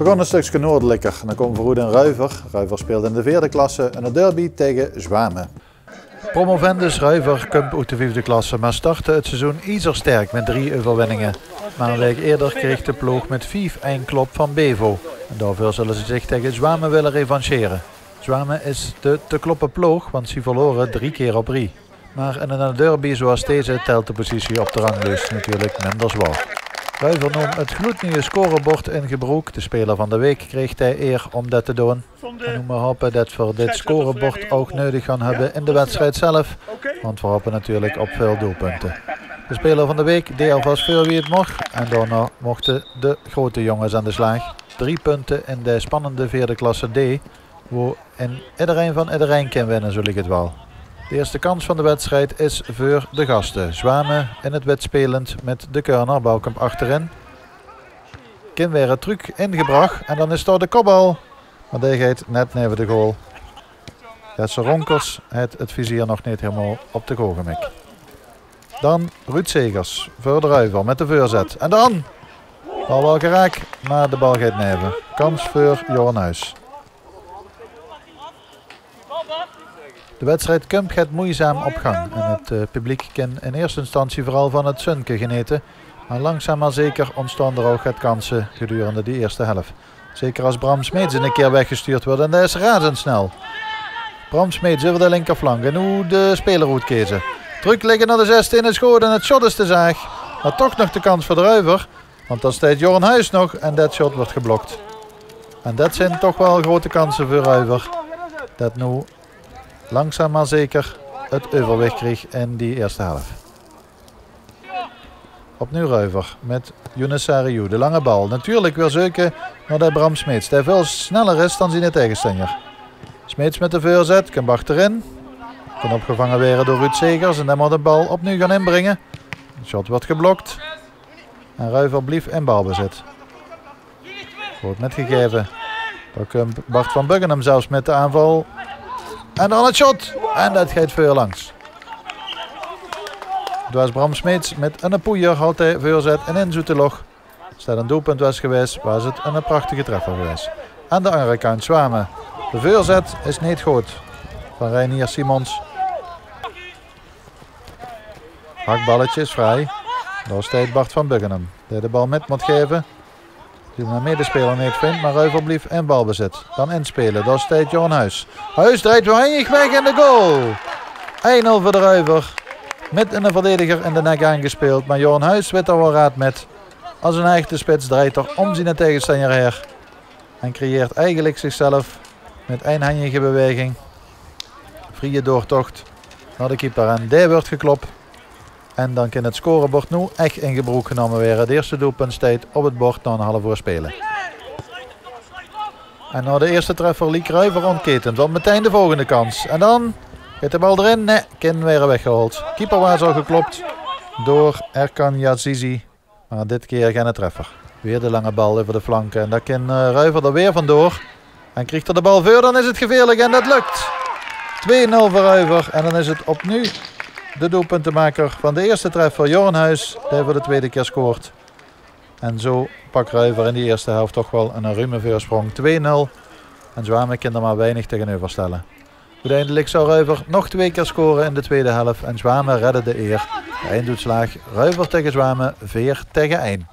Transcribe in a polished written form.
begon een stukje noordelijker en dan komen we goed in Ruiver. Ruiver speelde in de 4e klasse een derby tegen Zwamen. Promovendus Ruiver komt uit de 5e klasse, maar startte het seizoen iets sterk met 3 overwinningen. Maar een week eerder kreeg de ploeg met 5-1 klop van Bevo. En daarvoor zullen ze zich tegen Zwamen willen revancheren. Zwamen is de te kloppen ploeg, want ze verloren 3 keer op rij. Maar in een derby zoals deze telt de positie op de ranglijst natuurlijk minder zwaar. Ruiver noemt het gloednieuwe scorebord in gebruik. De speler van de week kreeg hij eer om dat te doen. En we hopen dat we dit scorebord ook nodig gaan hebben in de wedstrijd zelf. Want we hopen natuurlijk op veel doelpunten. De speler van de week deed alvast veel wie het mocht. En daarna mochten de grote jongens aan de slag. 3 punten in de spannende 4e klasse D. Waar iedereen van iedereen kan winnen, zul ik het wel. De eerste kans van de wedstrijd is voor de gasten. Zwamen in het wit spelend met de Körner, Bouwkamp achterin. Kan weer een truc ingebracht en dan is daar de kopbal. Maar die gaat net neven de goal. Jesse Ronkers heeft het vizier nog niet helemaal op de ogenblik. Dan Ruud Segers voor de Ruiver met de voorzet. En dan, bal wel geraakt, maar de bal gaat neven. Kans voor Johan Huis. De wedstrijd gaat moeizaam op gang en het publiek kan in eerste instantie vooral van het Sunke genieten. Maar langzaam maar zeker ontstaan er ook het kansen gedurende die eerste helft. Zeker als Bram Smeets een keer weggestuurd wordt en dat is razendsnel. Bram Smeets over de linkerflank en hoe de speler moet kiezen. Druk liggen naar de 16 het schoot en het shot is te zaag. Maar toch nog de kans voor de Ruiver, want dan staat Johan Huis nog en dat shot wordt geblokt. En dat zijn toch wel grote kansen voor Ruiver. Dat nu langzaam maar zeker het overwicht kreeg in die eerste helft. Opnieuw Ruiver met Younes Sariou, de lange bal. Natuurlijk weer zoeken naar de Bram Smeets. Die veel sneller is dan zijn tegenstander. Smeets met de voorzet, kan achterin. Kan opgevangen worden door Ruud Segers en dan moet de bal opnieuw gaan inbrengen. De shot wordt geblokt. En Ruiver blijft in balbezit. Wordt metgegeven. Dan komt Bart van Buggenham zelfs met de aanval. En dan het shot. En dat gaat veel langs. Het was Bram Smeets met een poeier. Had hij voorzet en in Zoetelog. Als dat een doelpunt was geweest, was het een prachtige treffer geweest. Aan de andere kant Zwamen. De voorzet is niet goed. Van Reinier Simons. Hakballetje is vrij. Daar staat Bart van Buggenham. Die de bal met moet geven. Die mijn medespeler niet vindt, maar Ruiver blijft in balbezit. Dan inspelen, daar staat Johan Huis. Huis draait weinig weg in de goal. 1-0 voor de Ruiver. Met een verdediger in de nek aangespeeld. Maar Johan Huis weet er wel raad met. Als een echte spits draait er om zijn tegenstander her. En creëert eigenlijk zichzelf met eenhandige beweging. Vrije doortocht naar de keeper. En die wordt geklopt. En dan kan het scorebord nu echt in gebruik genomen worden. Het eerste doelpunt staat op het bord na een half uur spelen. En na de eerste treffer liet Ruiver ontketend. Want meteen de volgende kans. En dan gaat de bal erin. Nee, kan weer weggehaald. Keeper was al geklopt door Erkan Yazizi. Maar dit keer geen treffer. Weer de lange bal over de flanken. En daar kan Ruiver er weer vandoor. En krijgt er de bal voor. Dan is het gevaarlijk en dat lukt. 2-0 voor Ruiver. En dan is het opnieuw de doelpuntenmaker van de eerste treffer, Johan Huis, die voor de tweede keer scoort. En zo pakt Ruiver in die eerste helft toch wel een ruime voorsprong. 2-0. En Zwamen kan er maar weinig tegenover stellen. Uiteindelijk zou Ruiver nog 2 keer scoren in de tweede helft. En Zwamen redde de eer. De einduitslag Ruiver tegen Zwamen 4-1.